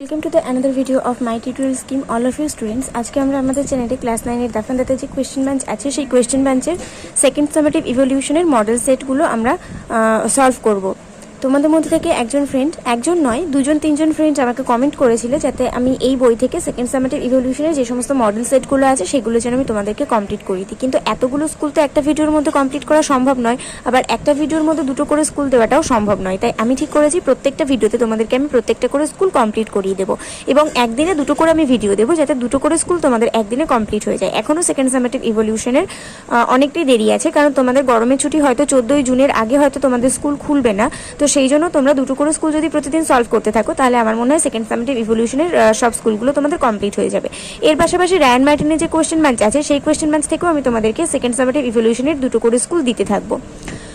Welcome to the another video of my tutorial scheme all of you students। আজকে আমরা আমাদের চ্যানেলে class 9 এর দাফান্দাতে যে কোশ্চেন ব্যাংক আছে সেই কোশ্চেন ব্যাংকের সেকেন্ড সামেটিভ ইভলিউশনের মডেল সেটগুলো আমরা সলভ করব। তোমাদের মধ্যে থেকে একজন ফ্রেন্ড, একজন নয় দুজন তিনজন ফ্রেন্ড আমাকে কমেন্ট করেছিল যাতে আমি এই বই থেকে সেকেন্ড সামেটিভ ইভলিউশনের যে সমস্ত মডেল সেটগুলো আছে সেগুলো যেন আমি তোমাদেরকে কমপ্লিট করিয়ে দিই। কিন্তু এতগুলো স্কুল তো একটা ভিডিওর মধ্যে কমপ্লিট করা সম্ভব নয়, আবার একটা ভিডিওর মধ্যে দুটো করে স্কুল দেওয়াটাও সম্ভব নয়। তাই আমি ঠিক করেছি প্রত্যেকটা ভিডিওতে তোমাদেরকে আমি প্রত্যেকটা করে স্কুল কমপ্লিট করিয়ে দেবো এবং একদিনে দুটো করে আমি ভিডিও দেবো যাতে দুটো করে স্কুল তোমাদের একদিনে কমপ্লিট হয়ে যায়। এখনও সেকেন্ড সামেটিভ ইভলিউশনের অনেকটাই দেরি আছে, কারণ তোমাদের গরমের ছুটি হয়তো 14ই জুনের আগে হয়তো তোমাদের স্কুল খুলবে না। তো সেই জন্য তোমরা দুটো করে স্কুল যদি প্রতিদিন সলভ করতে থাকো তাহলে আমার মনে হয় সেকেন্ড সামেটিভ ইভলিউশনের সব স্কুলগুলো তোমাদের কমপ্লিট হয়ে যাবে। এর পাশাপাশি রায়ান মার্টিনের যে কোশ্চেন ব্যাংক আছে সেই কোশ্চেন ব্যাংক থেকেও আমি তোমাদেরকে সেকেন্ড সামেটিভ ইভলিউশনের দুটো করে স্কুল দিতে থাকবো।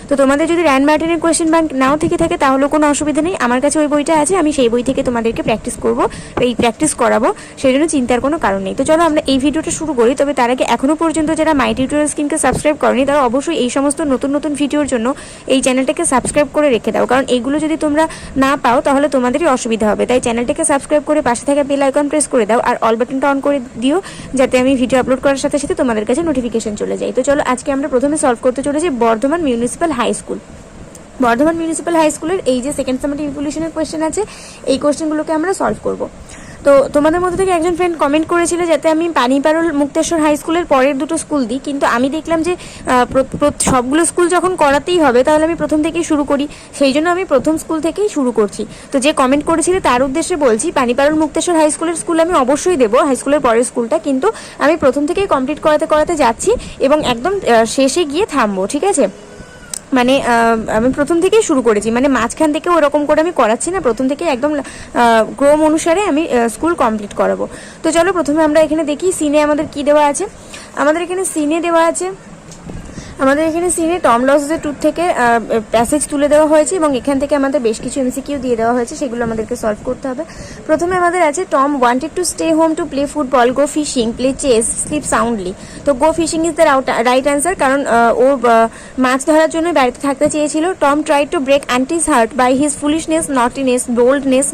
তো তোমাদের যদি রায়ান মার্টিনের কোশ্চেন ব্যাংক নাও থেকে থাকে তাহলে কোনো অসুবিধা নেই, আমার কাছে ওই বইটা আছে, আমি সেই বই থেকে তোমাদেরকে প্র্যাকটিস করাবো, সেই জন্য চিন্তার কোনো কারণ নেই। তো চলো আমরা এই ভিডিওটা শুরু করি। তবে তার আগে এখনো পর্যন্ত যারা মাই টিউটোরিয়াল স্কিমকে সাবস্ক্রাইব করেনি তারা অবশ্যই এই সমস্ত নতুন নতুন ভিডিওর জন্য এই চ্যানেলটাকে সাবস্ক্রাইব করে রেখে দাও, কারণ এইগুলো যদি তোমরা না পাও তাহলে তোমাদেরই অসুবিধা হবে। তাই চ্যানেলটাকে সাবস্ক্রাইব করে পাশে থাকা বেল আইকন প্রেস করে দাও আর অল বাটনটা অন করে দিও যাতে আমি ভিডিও আপলোড করার সাথে সাথে তোমাদের কাছে নোটিফিকেশন চলে যায়। তো চলো আজকে আমরা প্রথমে সলভ করতে চলেছি Bardhaman municipal high school. Bardhaman municipal high স্কুলের এই যে সেকেন্ড সামেটিভ ইভলিউশনের কোশ্চেন আছে এই কোশ্চেনগুলোকে আমরা সলভ করব। তো তোমাদের মধ্যে থেকে একজন ফ্রেন্ড কমেন্ট করেছিল যাতে আমি পানিপারুল মুক্তেশ্বর হাই স্কুলের পরের দুটো স্কুল দিই, কিন্তু আমি দেখলাম যে সবগুলো স্কুল যখন করাতেই হবে তাহলে আমি প্রথম থেকেই শুরু করি, সেই জন্য আমি প্রথম স্কুল থেকেই শুরু করছি। তো যে কমেন্ট করেছিল তার উদ্দেশ্যে বলছি, পানিপারুল মুক্তেশ্বর হাই স্কুলের স্কুল আমি অবশ্যই দেবো, হাই স্কুলের পরের স্কুলটা, কিন্তু আমি প্রথম থেকেই কমপ্লিট করাতে যাচ্ছি এবং একদম শেষে গিয়ে থামবো, ঠিক আছে? মানে আমি প্রথম থেকেই শুরু করেছি, মানে মাঝখান থেকে ওরকম করে আমি করাচ্ছি না, প্রথম থেকে একদম ক্রম অনুসারে আমি স্কুল কমপ্লিট করাবো। তো চলো প্রথমে আমরা এখানে দেখি সিনে আমাদের কি দেওয়া আছে। আমাদের এখানে সিনে দেওয়া আছে, আমাদের এখানে সিনে টম লসের টুথ থেকে প্যাসেজ তুলে দেওয়া হয়েছে এবং এখান থেকে আমাদের বেশ কিছু এমসিকিউ দিয়ে দেওয়া হয়েছে, সেগুলো আমাদেরকে সলভ করতে হবে। প্রথমে আমাদের আছে Tom wanted to stay home to play football, go fishing, play chess, sleep soundly. তো go fishing is the right answer, কারণ ও মাছ ধরার জন্য বাড়িতে থাকতে চেয়েছিল। Tom tried to break aunty's heart by his foolishness, naughtiness, boldness,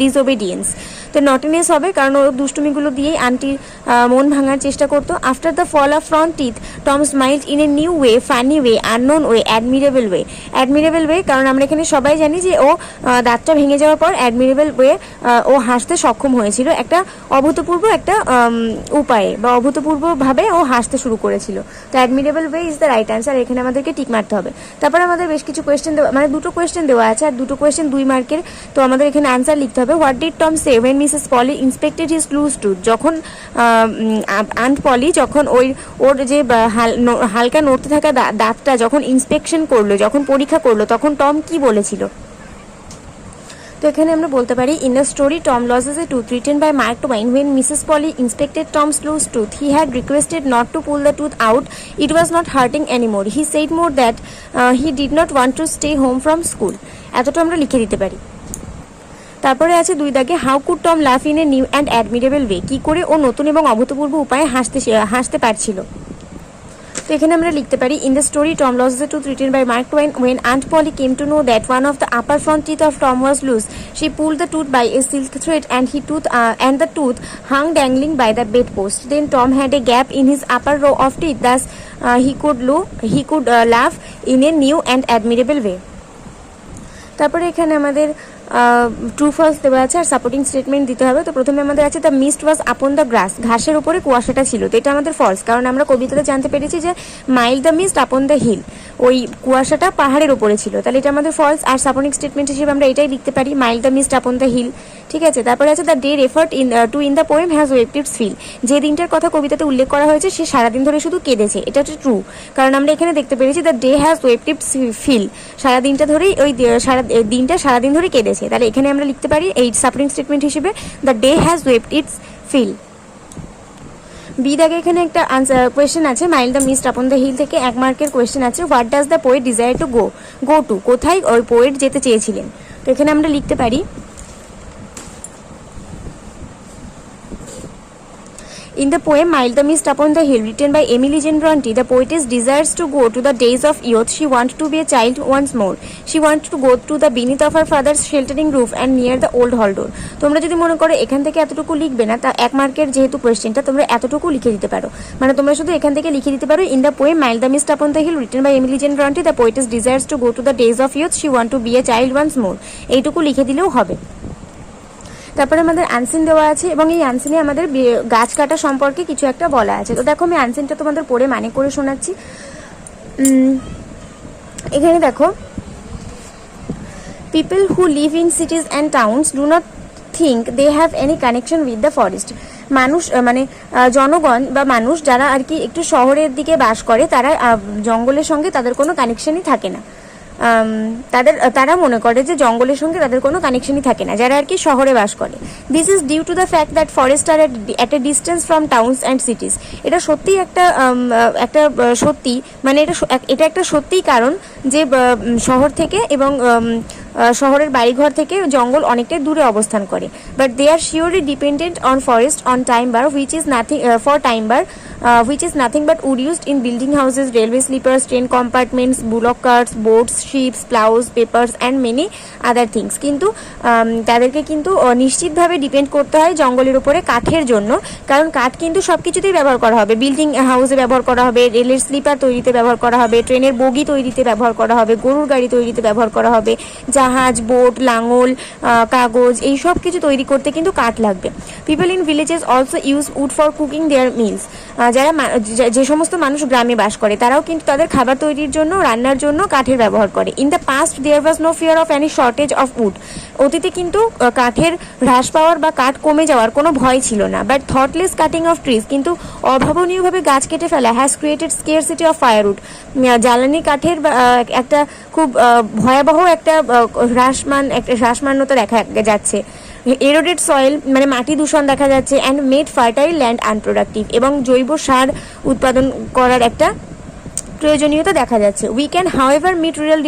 disobedience. তো নটিনেস হবে কারণ ও দুষ্টুমিগুলো দিয়েই আন্টির মন ভাঙার চেষ্টা করতো। After the fall of front teeth Tom smiled in a new way, funny way, unknown way, admirable way. Admirable way কারণ আমরা এখানে সবাই জানি যে ও দাঁতটা ভেঙে যাওয়ার পর অ্যাডমিরেবল ওয়ে ও হাসতে সক্ষম হয়েছিল, একটা অভূতপূর্ব একটা উপায়ে বা অভূতপূর্বভাবে ও হাসতে শুরু করেছিল। তো admirable way is the right answer, এখানে আমাদেরকে টিক মারতে হবে। তারপর আমাদের বেশ কিছু কোয়েশ্চেন দেওয়া, মানে দুটো কোয়েশ্চেন দেওয়া আছে আর দুটো কোয়েশ্চেন 2 মার্কের। তো আমাদের এখানে অ্যান্সার লিখতে হবে। What did Tom say when Mrs Polly inspected his loose tooth? যখন আন্ট পলি যখন ওর যে হালকা নড়তে থাকা দাঁতটা যখন ইন্সপেকশন করলো, যখন পরীক্ষা করলো, তখন টম কি বলেছিল? তো এখানে আমরা বলতে পারি, in the story Tom loses a tooth written by Mark Twain, when Mrs. Polly inspected Tom's loose tooth, he had requested not to pull the tooth out, it was not hurting anymore. He said more that he did not want to stay home from school. এতটা আমরা লিখে দিতে পারি। তারপরে আছে 2 দাগে, how could Tom laugh in a new and admirable way? কি করে ও নতুন এবং অভূতপূর্ব উপায়ে হাসতে পারছিল? তো এখানে আমরা লিখতে পারি, in the story Tom loses a tooth written by Mark Twain, when Aunt Polly came to know that one of the upper front teeth of Tom was loose, she pulled the tooth by a silk thread and the tooth hung dangling by the bedpost. Then Tom had a gap in his upper row of teeth, thus he could laugh in a new and admirable way. তারপরে এখানে আমাদের true false দেওয়া আছে আর supporting statement দিতে হবে। তো প্রথমে আমাদের আছে, the mist was upon the grass, ঘাসের উপরে কুয়াশাটা ছিল। তো এটা আমাদের ফলস, কারণ আমরা কবিতাতে জানতে পেরেছি যে mild the mist upon the hill, ওই কুয়াশাটা পাহাড়ের উপরে ছিল, তাহলে এটা আমাদের ফলস। আর সাপোর্টিং স্টেটমেন্ট হিসেবে আমরা এটাই লিখতে পারি, mile the mist upon the hill, ঠিক আছে? তারপরে আছে, the day referred in the poem has wept its fill, যে দিনটার কথা কবিতাতে উল্লেখ করা হয়েছে সে সারাদিন ধরে শুধু কেঁদেছে, এটা হচ্ছে ট্রু, কারণ আমরা এখানে দেখতে পেরেছি the day has wept its fill, সারাদিনটা ধরেই ওই সারাদিন ধরে কেঁদেছে, তাহলে এখানে আমরা লিখতে পারি এই সাপোর্টিং স্টেটমেন্ট হিসেবে the day has wept its fill. B দাগে এখানে একটা আনসার কোয়েশ্চেন আছে, mile the mist upon the hill থেকে 1 মার্কের কোয়েশ্চেন আছে। What does the poet desire to go to? কোথায় ওই পোয়েট যেতে চেয়েছিলেন? তো এখানে আমরা লিখতে পারি, In the poem Mild the Mist Upon the Hill, written by Emily Jane Bronte, the poetess desires to go to the days of youth. She wants to be a child once more. She wants to go to the beneath of her father's sheltering roof and near the old hall door. তোমরা যদি মনে করো এখান থেকে এতটুকু লিখবে না, তা 1 মার্কের যেহেতু কোয়েশ্চেনটা, তোমরা এতটুকু লিখে দিতে পারো। মানে তোমরা শুধু এখান থেকে লিখে দিতে পারো, in the poem mild the mist upon the hill, written by Emily Jane Bronte, the poetess desires to go to the days of youth, she want to be a child once more. এইটুকু লিখে দিলেও হবে। তারপরে আমাদের unseen দেওয়া আছে এবং এই আনসিনে আমাদের গাছ কাটা সম্পর্কে কিছু একটা বলা আছে। তো দেখো আমি আনসিনটা তোমাদের পড়ে মানে করে শোনাচ্ছি। এখানে দেখো, people who live in cities and towns do not think they have any connection with the forest. মানুষ মানে জনগণ বা মানুষ যারা আর কি একটু শহরের দিকে বাস করে, তারা জঙ্গলের সঙ্গে তাদের কোনো কানেকশনই থাকে না। তারা মনে করে যে জঙ্গলের সঙ্গে তাদের কোনো কানেকশনই থাকে না, যারা আর কি শহরে বাস করে। This is due to the fact that forest are at a distance from towns and cities. এটা সত্যিই একটা সত্যি, মানে এটা একটা সত্যিই কারণ যে শহর থেকে এবং শহরের বাড়িঘর থেকে জঙ্গল অনেকটাই দূরে অবস্থান করে। But they are surely dependent on forest on timber which is nothing for timber which is nothing but wood used in building houses, railway sleepers, train compartments, bullock carts, boats, ships, plows, papers and many other things. কিন্তু তাদেরকে কিন্তু নিশ্চিতভাবে depend করতে হয় জঙ্গলের উপরে কাঠের জন্য, কারণ কাঠ কিন্তু সব কিছুতেই ব্যবহার করা হবে। বিল্ডিং হাউসে ব্যবহার করা হবে, রেলের স্লিপার তৈরিতে ব্যবহার করা হবে, ট্রেনের বগি তৈরিতে ব্যবহার করা হবে, গরুর গাড়ি তৈরিতে ব্যবহার করা হবে, জাহাজ, বোট, লাঙল, কাগজ, এই সব কিছু তৈরি করতে কিন্তু কাঠ লাগবে। People in villages also use wood for cooking their meals. যারা যে সমস্ত মানুষ গ্রামে বাস করে তারাও কিন্তু তাদের খাবার তৈরির জন্য, রান্নার জন্য কাঠের ব্যবহার করে। In the past there was no fear of any shortage of wood. অতীতে কিন্তু কাঠের হ্রাস পাওয়ার বা কাঠ কমে যাওয়ার কোনো ভয় ছিল না। But thoughtless cutting of trees, কিন্তু অভাবনীয়ভাবে গাছ কেটে ফেলা, has created scarcity of firewood. জ্বালানি কাঠের একটা খুব ভয়াবহ একটা হ্রাসমান্যতা দেখা যাচ্ছে। এরোডেড সয়েল, মানে মাটি দূষণ দেখা যাচ্ছে। And made fertile land unproductive, এবং জৈব সার উৎপাদন করার একটা প্রয়োজনীয়তা দেখা যাচ্ছে। We can however meet rural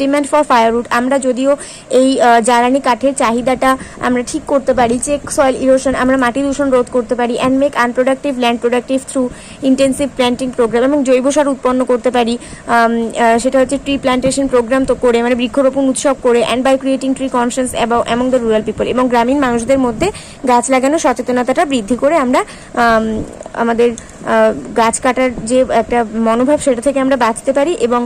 demand for firewood. আমরা যদিও এই জ্বালানি কাঠের চাহিদাটা আমরা ঠিক করতে পারি, চেক সয়েল ইরোশন, আমরা মাটি দূষণ রোধ করতে পারি। And make unproductive land productive through intensive planting programme, এবং জৈব সার উৎপন্ন করতে পারি, সেটা হচ্ছে ট্রি প্ল্যান্টেশন প্রোগ্রাম তো করে, মানে বৃক্ষরোপণ উৎসব করে। And by creating tree conscious among the rural people, এবং গ্রামীণ মানুষদের মধ্যে গাছ লাগানোর সচেতনতাটা বৃদ্ধি করে আমরা আমাদের গাছ কাটার যে একটা মনোভাব সেটা থেকে আমরা বাঁচতে পারি। এবং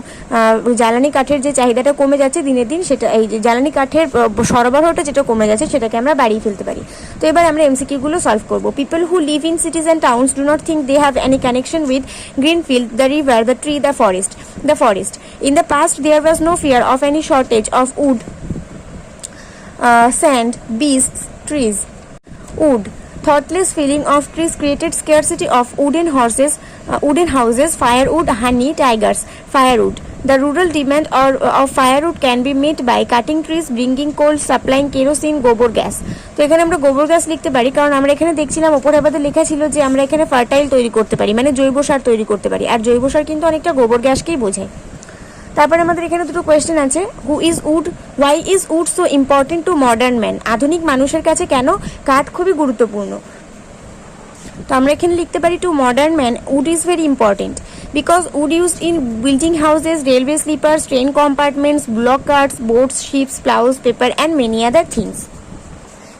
জ্বালানি কাঠের যে চাহিদাটা কমে যাচ্ছে দিনের দিন, সেটা এই জ্বালানি কাঠের সরবরাহটা যেটা কমে যাচ্ছে সেটাকে আমরা বাড়িয়ে ফেলতে পারি। তো এবার আমরা এমসিকিউগুলো সলভ করব। People who live in cities and towns do not think they have any connection with green field, the river, the tree, the forest. In the past there was no fear of any shortage of wood, sand, beasts, trees. Wood. Thoughtless filling of trees created scarcity of wooden houses, firewood, honey, tigers, firewood. The rural demand of firewood can be met by cutting trees, bringing coal, supplying kerosene, গোবর gas. তো এখানে আমরা গোবর gas লিখতে পারি, কারণ আমরা এখানে দেখছিলাম ওপরে আমাদের লেখা ছিল যে আমরা এখানে ফার্টাইল তৈরি করতে পারি, মানে জৈব সার তৈরি করতে পারি, আর জৈব সার কিন্তু অনেকটা গোবর গ্যাসকেই বোঝায়। তারপরে আমাদের এখানে দুটো কোয়েশ্চেন আছে। Why is wood so important to modern man? আধুনিক মানুষের কাছে কেন কাঠ খুবই গুরুত্বপূর্ণ? তো আমরা এখানে লিখতে পারি, to modern man wood is very important because wood used in building houses, railway sleepers, train compartments, bullock carts, boats, ships, ploughs, paper and many other things.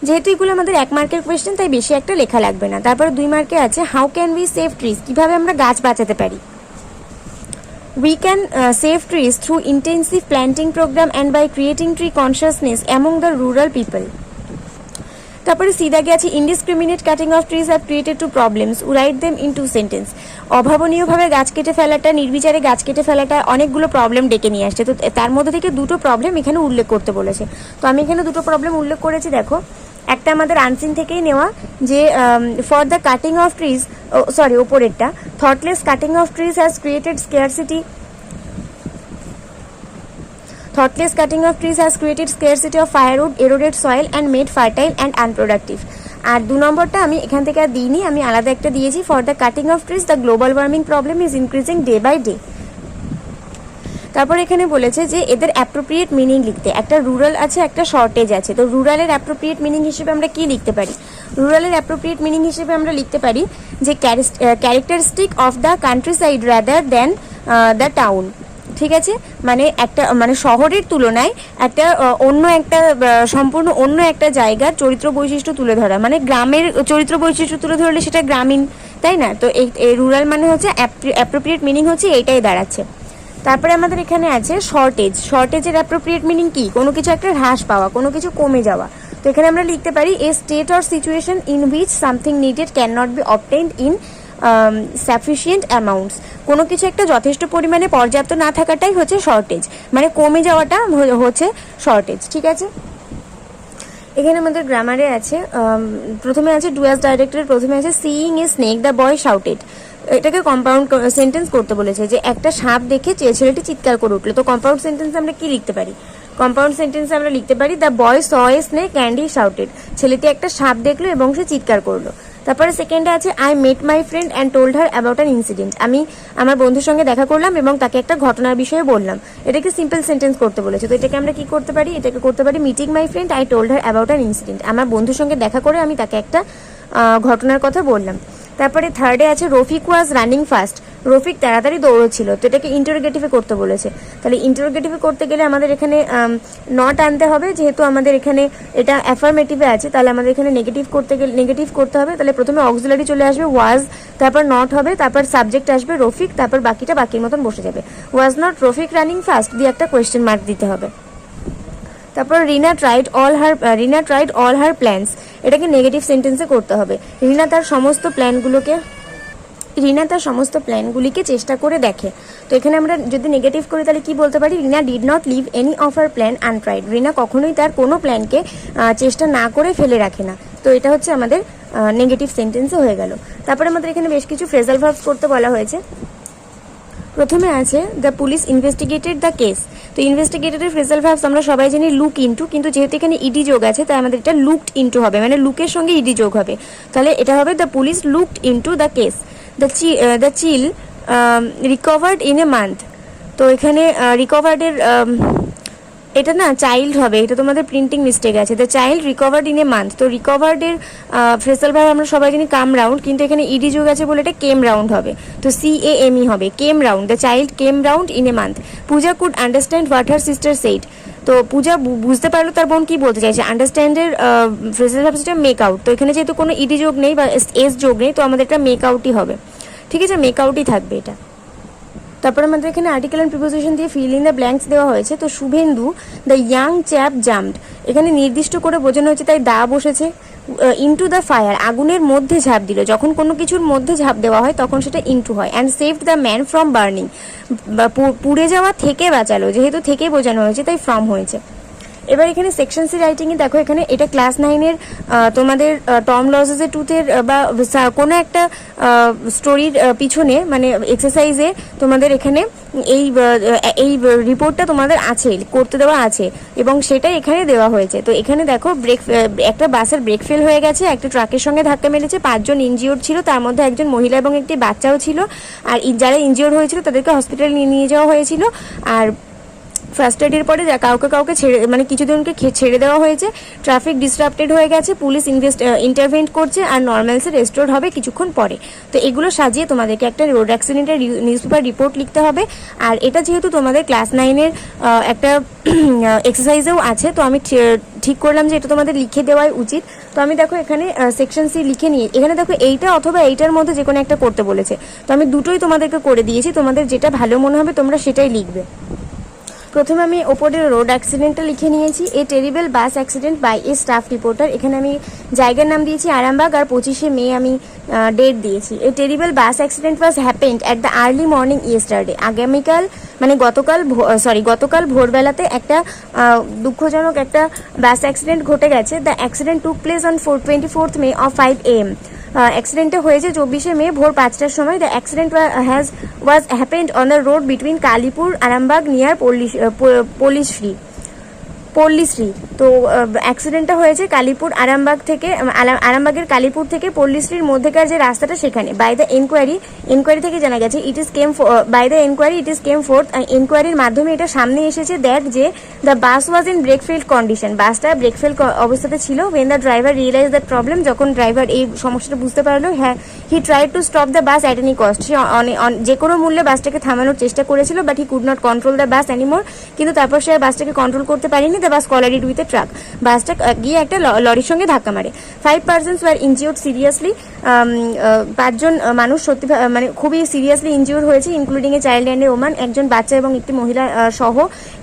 যেহেতু এগুলো আমাদের 1 মার্কের কোয়েশ্চেন, তাই বেশি একটা লেখা লাগবে না। তারপরে 2 মার্কে আছে, how can we save trees? কিভাবে আমরা গাছ বাঁচাতে পারি? We can save trees through intensive planting program and by creating tree consciousness among the rural people. তারপরে সিদাগে আছে, indiscriminate cutting of trees have created two problems, write them in two sentence. অভাবনীয়ভাবে গাছ কেটে ফেলাটা, নির্বিচারে গাছ কেটে ফেলাটা অনেকগুলো প্রবলেম ডেকে নিয়ে আসছে। তো তার মধ্যে থেকে দুটো প্রবলেম এখানে উল্লেখ করতে বলেছে। তো আমি এখানে দুটো প্রবলেম উল্লেখ করেছি। দেখো, একটা আমাদের আনসিন থেকেই নেওয়া, যে for the cutting of trees, ওপরেরটা, thoughtless cutting of trees has created scarcity of firewood, eroded soil and made fertile and unproductive. আর 2 নম্বরটা আমি এখান থেকে আর দিইনি, আমি আলাদা একটা দিয়েছি, for the cutting of trees the global warming problem is increasing day by day. তারপর এখানে বলেছে যে এদের অ্যাপ্রোপ্রিয়েট মিনিং লিখতে। একটা রুরাল আছে, একটা শর্টেজ আছে। তো রুরালের অ্যাপ্রোপ্রিয়েট মিনিং হিসেবে আমরা কি লিখতে পারি? রুরালের অ্যাপ্রোপ্রিয়েট মিনিং হিসেবে আমরা লিখতে পারি যে characteristic of the country side rather than the town. ঠিক আছে, মানে একটা মানে শহরের তুলনায় একটা অন্য একটা সম্পূর্ণ অন্য একটা জায়গার চরিত্র বৈশিষ্ট্য তুলে ধরা, মানে গ্রামের চরিত্র বৈশিষ্ট্য তুলে ধরলে সেটা গ্রামীণ, তাই না? তো এই রুরাল মানে হচ্ছে অ্যাপ্রোপ্রিয়েট মিনিং হচ্ছে এইটাই দাঁড়াচ্ছে। তারপরে আমাদের এখানে আছে শর্টেজ। শর্টেজের অ্যাপ্রোপ্রিয়েট মিনিং কি? কোনো কিছু একটা হ্রাস পাওয়া, কোনো কিছু কমে যাওয়া। তো এখানে আমরা লিখতে পারি a state or situation in which something needed can not be obtained in sufficient amounts. কোনো কিছু একটা যথেষ্ট পরিমাণে পর্যাপ্ত না থাকাটাই হচ্ছে শর্টেজ, মানে কমে যাওয়াটা হচ্ছে শর্টেজ। ঠিক আছে, এখানে আমাদের গ্রামারে আছে প্রথমে আছে ডু অ্যাজ ডাইরেক্টেড। প্রথমে আছে seeing a snake the boy shouted. এটাকে কম্পাউন্ড সেন্টেন্স করতে বলেছে, যে একটা সাপ দেখে ছেলেটি চিৎকার করে উঠলো। তো কম্পাউন্ড সেন্টেন্স আমরা কি লিখতে পারি? কম্পাউন্ড সেন্টেন্সে আমরা লিখতে পারি the boy saw a snake and he shouted. ছেলেটি একটা সাপ দেখলো এবং সে চিৎকার করলো। তারপরে সেকেন্ডে আছে I met my friend and told her about an incident. আমি আমার বন্ধুর সঙ্গে দেখা করলাম এবং তাকে একটা ঘটনার বিষয়ে বললাম। এটাকে সিম্পল সেন্টেন্স করতে বলেছে। তো এটাকে আমরা কি করতে পারি? এটাকে করতে পারি meeting my friend I told her about an incident. আমার বন্ধুর সঙ্গে দেখা করে আমি তাকে একটা ঘটনার কথা বললাম। তারপরে থার্ডে আছে Rafiq was running fast. Rafiq তাড়াতাড়ি দৌড়চ্ছিল। তো এটাকে ইন্টারোগেটিভে করতে বলেছে। তাহলে ইন্টারোগেটিভে করতে গেলে আমাদের এখানে নট আনতে হবে, যেহেতু আমাদের এখানে এটা অ্যাফার্মেটিভে আছে। তাহলে আমাদের এখানে নেগেটিভ করতে হবে। তাহলে প্রথমে অক্সিলারি চলে আসবে ওয়াজ, তারপর নট হবে, তারপর সাবজেক্ট আসবে রফিক, তারপর বাকিটা বাকির মতন বসে যাবে। Was not Rafiq running fast দিয়ে একটা কোয়েশ্চেন মার্ক দিতে হবে। তারপর রিনা ট্রাইড অল হার প্ল্যানস। এটাকে নেগেটিভ সেন্টেন্সে করতে হবে। রিনা তার সমস্ত প্ল্যানগুলিকে চেষ্টা করে দেখে। তো এখানে আমরা যদি নেগেটিভ করি তাহলে কি বলতে পারি? Rina did not leave any of her plan untried. Rina কখনোই তার কোনো প্ল্যানকে চেষ্টা না করে ফেলে রাখে না। তো এটা হচ্ছে আমাদের নেগেটিভ সেন্টেন্সে হয়ে গেল। তারপরে আমাদের এখানে বেশ কিছু ফ্রেজাল ভার্বস করতে বলা হয়েছে। প্রথমে আছে the police investigated the case. তো ইনভেস্টিগেটেডের ফ্রেজাল ভার্বস আমরা সবাই জানি লুক ইনটু, কিন্তু যেহেতু এখানে ইডি যোগ আছে তাই আমাদের এটা লুকড ইনটু হবে, মানে লুকের সঙ্গে ইডি যোগ হবে। তাহলে এটা হবে the police looked into the case. The chill recovered in a month. তো এখানে রিকভার্ডের এটা না চাইল্ড হবে, এটা তোমাদের প্রিন্টিং মিস্টেক আছে। The child recovered in a month. তো রিকভার্ডের ফ্রেজাল ভার্ব আমরা সবাই জানি কাম রাউন্ড, কিন্তু এখানে ইডি যোগ আছে বলে এটা কেম রাউন্ড হবে। তো CAME হবে, কেম round. The child came round in a month. Puja could understand what her sister said. তো পূজা বুঝতে পারলো তার বোন কি বলতে চাইছে। আন্ডারস্ট্যান্ডের ফ্রেজাল ভার্ব সেটা মেক আউট। তো এখানে যেহেতু কোনো ইডি যোগ নেই বা এস যোগ নেই, তো আমাদের এটা মেক আউটই হবে। ঠিক আছে, মেক আউটই থাকবে এটা। তারপরে আমাদের এখানে আর্টিকেল অ্যান্ড প্রিপোজিশন দিয়ে ফিল ইন দ্য ব্ল্যাঙ্কস দেওয়া হয়েছে। তো Suvendu the young chap jumped. এখানে নির্দিষ্ট করে বোঝানো হয়েছে, তাই দা বসেছে। ইনটু দ্য ফায়ার, আগুনের মধ্যে ঝাঁপ দিল। যখন কোনো কিছুর মধ্যে ঝাঁপ দেওয়া হয় তখন সেটা ইনটু হয়। And saved the man from burning, পুড়ে যাওয়া থেকে বাঁচালো। যেহেতু থেকে বোঝানো হয়েছে তাই ফ্রম হয়েছে। এবার এখানে সেকশন সি রাইটিংয়ে দেখো, এখানে এটা ক্লাস 9-এর তোমাদের টম লজেসের টুথের বা কোনো একটা স্টোরির পিছনে মানে এক্সারসাইজে তোমাদের এখানে এই রিপোর্টটা তোমাদের আছে, করতে দেওয়া আছে এবং সেটাই এখানে দেওয়া হয়েছে। তো এখানে দেখো একটা বাসের ব্রেক ফেল হয়ে গেছে, একটা ট্রাকের সঙ্গে ধাক্কা মেরেছে, 5 জন ইনজিওর্ড ছিল, তার মধ্যে একজন মহিলা এবং একটি বাচ্চাও ছিল। আর যারা ইনজিওর্ড হয়েছিল তাদেরকে হসপিটালে নিয়ে যাওয়া হয়েছিল। আর ফার্স্ট এডের পরে কাউকে ছেড়ে মানে কিছুজনকে ছেড়ে দেওয়া হয়েছে। ট্রাফিক ডিসরাপ্টেড হয়ে গেছে, পুলিশ ইন্টারভেন্ট করছে, আর নর্মালসে রেস্টোর হবে কিছুক্ষণ পরে। তো এগুলো সাজিয়ে তোমাদেরকে একটা রোড অ্যাক্সিডেন্টের নিউজ পেপার রিপোর্ট লিখতে হবে। আর এটা যেহেতু তোমাদের ক্লাস 9-এর একটা এক্সারসাইজেও আছে, তো আমি ঠিক করলাম যে এটা তোমাদের লিখে দেওয়াই উচিত। তো আমি দেখো এখানে সেকশন সি লিখে নিয়ে, এখানে দেখো এইটা অথবা এইটার মধ্যে যে কোনো একটা করতে বলেছে। তো আমি দুটোই তোমাদেরকে করে দিয়েছি, তোমাদের যেটা ভালো মনে হবে তোমরা সেটাই লিখবে। প্রথমে আমি ওপরের রোড অ্যাক্সিডেন্টটা লিখে নিয়েছি। A terrible bus accident by a staff reporter. এখানে আমি জায়গার নাম দিয়েছি আরামবাগ, আর 25শে মে আমি ডেট দিয়েছি। এ terrible bus accident was happened at the early morning yesterday. গতকাল ভোরবেলাতে একটা দুঃখজনক একটা বাস অ্যাক্সিডেন্ট ঘটে গেছে। The accident took place on 24th May of 5 AM। অ্যাক্সিডেন্টটা হয়েছে 24শে মে ভোর 5টার সময়। The accident was happened on the road between Kalipur Arambagh near Pallishree. Pallishree. তো অ্যাক্সিডেন্টটা হয়েছে কালীপুর আরামবাগ থেকে, আরামবাগের কালীপুর থেকে পল্লীশ্রীর মধ্যেকার যে রাস্তাটা সেখানে। বাই দ্য এনকোয়ারি থেকে জানা গেছে ইট ইজ কেম ফোর্থ এনকোয়ারির মাধ্যমে এটা সামনে এসেছে দ্যাট যে the bus was in brake fail condition, বাসটা ব্রেকফেল অবস্থাতে ছিল। When the driver realise that problem, যখন ড্রাইভার এই সমস্যাটা বুঝতে পারলো, হ্যাঁ he tried to stop the bus at any cost, সে যে কোনো মূল্যে বাসটাকে থামানোর চেষ্টা করেছিল, but he could not control the bus anymore, কিন্তু তারপর সে বাসটাকে কন্ট্রোল করতে পারেনি। The bus collided with a truck, বাসটা গিয়ে একটা লরির সঙ্গে ধাক্কা মারে। 5 persons ওয়ার ইনজিওর্ড সিরিয়াসলি, 5 জন মানুষ সত্যি মানে খুবই সিরিয়াসলি ইনজিওর হয়েছে, including a child and a Oman, একজন বাচ্চা এবং একটি মহিলা সহ।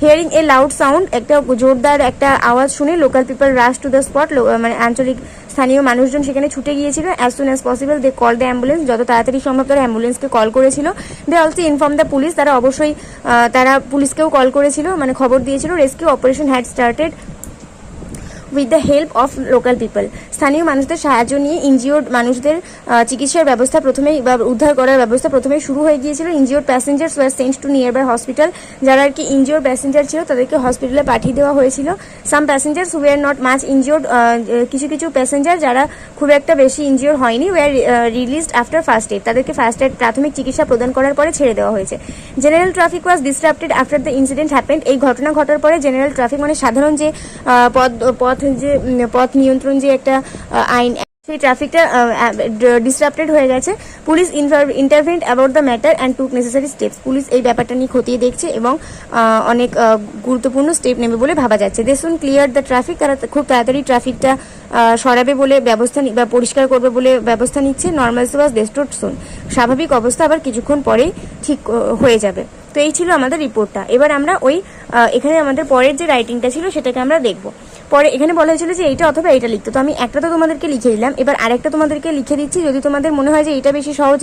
হিয়ারিং এ লাউড সাউন্ড, একটা জোরদার একটা আওয়াজ শুনে local people rush to the spot, মানে আঞ্চলিক স্থানীয় মানুষজন সেখানে ছুটে গিয়েছিল। As soon as possible they call the ambulance, যত তাড়াতাড়ি সম্ভব তারা অ্যাম্বুলেন্সকে কল করেছিল। They also inform the police, তারা অবশ্যই তারা পুলিশকেও কল করেছিল, মানে খবর দিয়েছিল। Rescue operation had started with the help of local people, স্থানীয় মানুষদের সাহায্য নিয়ে ইনজিওর্ড মানুষদের চিকিৎসার ব্যবস্থা প্রথমেই বা উদ্ধার করার ব্যবস্থা প্রথমেই শুরু হয়ে গিয়েছিল। Injured passengers were sent to nearby hospital, যারা আর কি ইনজিওর্ড প্যাসেঞ্জার ছিল তাদেরকে হসপিটালে পাঠিয়ে দেওয়া হয়েছিল। Some passengers were not much injured, কিছু কিছু প্যাসেঞ্জার যারা খুব একটা বেশি ইনজিওর হয়নি were released after first aid, তাদেরকে ফার্স্ট এড প্রাথমিক চিকিৎসা প্রদান করার পরে ছেড়ে দেওয়া হয়েছে। General traffic was disrupted after the incident happened, এই ঘটনা ঘটার পরে জেনারেল ট্রাফিক মানে সাধারণ যে পথ নিয়ন্ত্রণ যে একটা আইন, সেই ট্রাফিকটা ডিসরাপ্টেড হয়ে গেছে। Police intervened about the matter and took necessary steps, police এই ব্যাপারটা নিয়ে খতিয়ে দেখছে এবং অনেক গুরুত্বপূর্ণ স্টেপ নেবে বলে ভাবা যাচ্ছে। দে সুন ক্লিয়ার দ্য ট্রাফিক, তারা খুব তাড়াতাড়ি ট্রাফিকটা সরাবে বলে ব্যবস্থা বা পরিষ্কার করবে বলে ব্যবস্থা নিচ্ছে। নর্মাল ওয়াজ রেস্টোরড সুন, স্বাভাবিক অবস্থা আবার কিছুক্ষণ পরেই ঠিক হয়ে যাবে। তো এই ছিল আমাদের রিপোর্টটা। এবার আমরা এখানে আমাদের পরের যে রাইটিংটা ছিল সেটাকে আমরা দেখবো। পরে এখানে বলা হয়েছিল যে এইটা অথবা এইটা লিখতে, তো আমি একটা তো তোমাদেরকে লিখে দিলাম, এবার আরেকটা তোমাদেরকে লিখে দিচ্ছি। যদি তোমাদের মনে হয় যে এটা বেশি সহজ,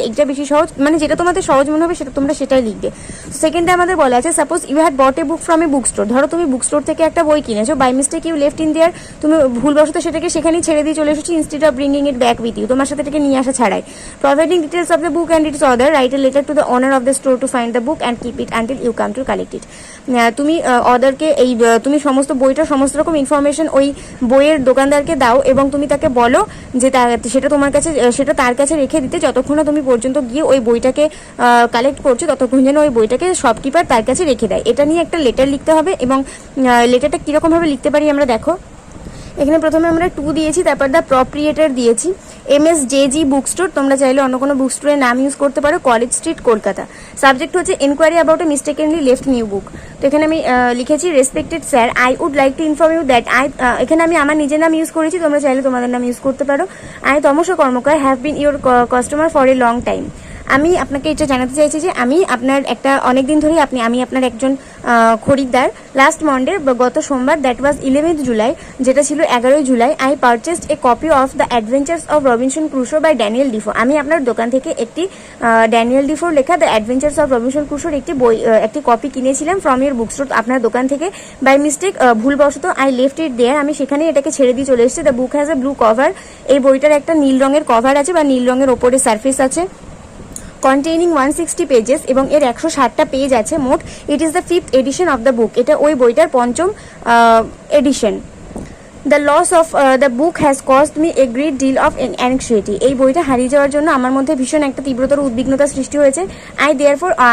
এইটা বেশি সহজ, মানে যেটা তোমাদের সহজ মনে হবে সেটা তোমরা সেটাই লিখবে। সেকেন্ডে আমাদের বলা আছে suppose you had bought a book from a book store, ধরো তুমি বুক স্টোর থেকে একটা বই কিনেছো, by mistake you left in there, তুমি ভুলবশত সেটাকে সেখানেই ছেড়ে দিয়ে চলে এসেছো, instead of bringing it back with you, তোমার সাথে এটাকে নিয়ে আসা ছাড়াই। Providing details of the book and its order, write a letter to the owner of the store to find the book and keep it until you come to collect it. তুমি অর্ডারকে তুমি সমস্ত বইটার সমস্ত রকম ইনফরমেশন ওই বইয়ের দোকানদারকে দাও এবং তুমি তাকে বলো যে সেটা তার কাছে রেখে দিতে, যতক্ষণ না তুমি পর্যন্ত গিয়ে ওই বইটাকে কালেক্ট করছো ততক্ষণ যেন ওই বইটাকে শপকিপার তার কাছে রেখে দেয়। এটা নিয়ে একটা লেটার লিখতে হবে এবং লেটারটা কীরকমভাবে লিখতে পারি আমরা দেখো। এখানে প্রথমে আমরা 2 দিয়েছি, তারপর দ্য প্রপ্রিয়েটর দিয়েছি, MSJG বুক স্টোর, তোমরা চাইলে অন্য কোনো বুক স্টোরের নাম ইউজ করতে পারো, কলেজ স্ট্রিট কলকাতা। সাবজেক্ট হচ্ছে enquiry about a mistakenly left new book. তো এখানে আমি লিখেছি respected sir, I would like to inform you that এখানে আমি আমার নিজের নাম ইউজ করেছি, তোমরা চাইলে তোমাদের নাম ইউজ করতে পারো। I tamas Karmakar have been your customer for a long time, আমি আপনাকে এটা জানাতে চাইছি যে আমি আপনার অনেক দিন ধরেই আমি আপনার একজন খরিদ্দার। লাস্ট মন্ডে, গত সোমবার, দ্যাট ওয়াজ 11th জুলাই, যেটা ছিল 11ই July, I purchased a copy of the adventures of Robinson Crusoe by Daniel Defoe, আমি আপনার দোকান থেকে একটি ড্যানিয়েল ডিফোর লেখা দ্য অ্যাডভেঞ্চার্স অফ রবিনসন ক্রুসোর একটি কপি কিনেছিলাম ফ্রম ইউর বুক স্টোর, আপনার দোকান থেকে। বাই মিস্টেক, ভুলবশত, আই লেফট ইট দেয়ার, আমি সেখানে এটাকে ছেড়ে দিয়ে চলে এসেছি। The book has a blue cover, এই বইটার একটা নীল রঙের কভার আছে বা নীল রঙের ওপরে সারফেস আছে। কন্টেইনিং 160 পেজেস, এবং এর 160টা পেজ আছে মোট। It is the 5th edition of the book, এটা ওই বইটার 5ম edition. The loss of the book has cost me a great deal of anxiety, এই বইটা হারিয়ে যাওয়ার জন্য আমার মধ্যে ভীষণ একটা তীব্রতর উদ্বিগ্নতা সৃষ্টি হয়েছে।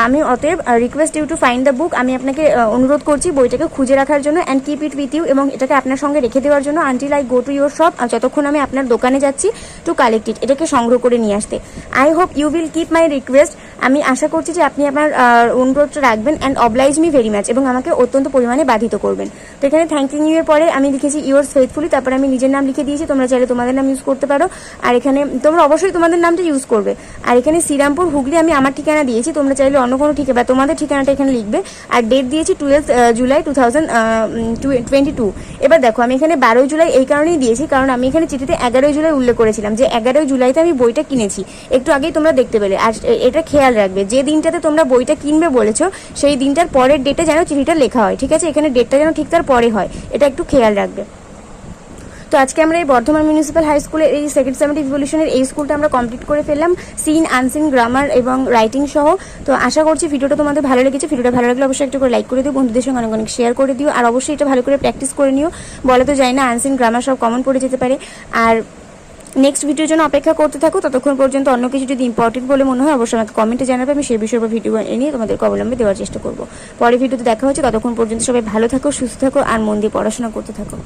আমি অতএব request you to find the book, আমি আপনাকে অনুরোধ করছি বইটাকে খুঁজে রাখার জন্য, and keep it with you, এবং এটাকে আপনার সঙ্গে রেখে দেওয়ার জন্য, until I go to your shop, যতক্ষণ আমি আপনার দোকানে যাচ্ছি, টু কালেক্ট ইট, এটাকে সংগ্রহ করে নিয়ে আসতে। I hope you will keep my request, আমি আশা করছি যে আপনি আপনার অনুরোধটা রাখবেন, and oblige me very much, এবং আমাকে অত্যন্ত পরিমাণে বাধিত করবেন। তো এখানে থ্যাংকিং ইউ এর পরে আমি লিখেছি ইউর্স ফেথফুলি, তারপরে আমি নিজের নাম লিখে দিয়েছি, তোমরা চাইলে তোমাদের নাম ইউজ করতে পারো, আর এখানে তোমরা অবশ্যই তোমাদের নামটা ইউজ করবে। আর এখানে শ্রীরামপুর হুগলি আমি আমার ঠিকানা দিয়েছি, তোমরা চাইলে অন্য কোনো ঠিকানা বা তোমাদের ঠিকানাটা এখানে লিখবে। আর ডেট দিয়েছি 12th জুলাই 2022। এবার দেখো, আমি এখানে 12ই জুলাই এই কারণেই দিয়েছি কারণ আমি এখানে চিঠিতে 11ই জুলাই উল্লেখ করেছিলাম যে 11ই জুলাইতে আমি বইটা কিনেছি, একটু আগেই তোমরা দেখতে পেলে। আর এটা খেয়াল রাখবে, যে দিনটাতে তোমরা বইটা কিনবে বলেছো সেই দিনটার পরের ডেটে যেন চিঠিটা লেখা হয়, ঠিক আছে? এখানে ডেটটা যেন ঠিক তার পরে হয়, এটা একটু খেয়াল রাখবে। তো আজকে আমরা এই বর্ধমান মিউনিসিপ্যাল হাই স্কুলের এই সেকেন্ড সামেটিভ ইভলিউশনের এই স্কুলটা আমরা কমপ্লিট করে ফেললাম, সিন আনসিন গ্রামার এবং রাইটিং সহ। তো আশা করছি ভিডিওটা তোমাদের ভালো লেগেছে। ভিডিওটা ভালো লাগলে অবশ্যই একটা করে লাইক করে দিও, বন্ধুদের সঙ্গে অনেক অনেক শেয়ার করে দিও, আর অবশ্যই এটা ভালো করে প্র্যাকটিস করে নিও। বলা তো যায় না, আনসিন গ্রামার সব কমন পড়ে যেতে পারে। আর নেক্সট ভিডিওর জন্য অপেক্ষা করতে থাকো। ততক্ষণ পর্যন্ত অন্য কিছু যদি ইম্পর্টেন্ট বলে মনে হয় অবশ্যই আমাকে কমেন্টে জানাবে, আমি সেই বিষয়ে ভিডিও নিয়ে তোমাদেরকে অবলম্বে দেওয়ার চেষ্টা করবো। পরে ভিডিওতে দেখা হচ্ছে, ততক্ষণ পর্যন্ত সবাই ভালো থাকো, সুস্থ থাকো আর মন দিয়ে পড়াশোনা করতে থাকো।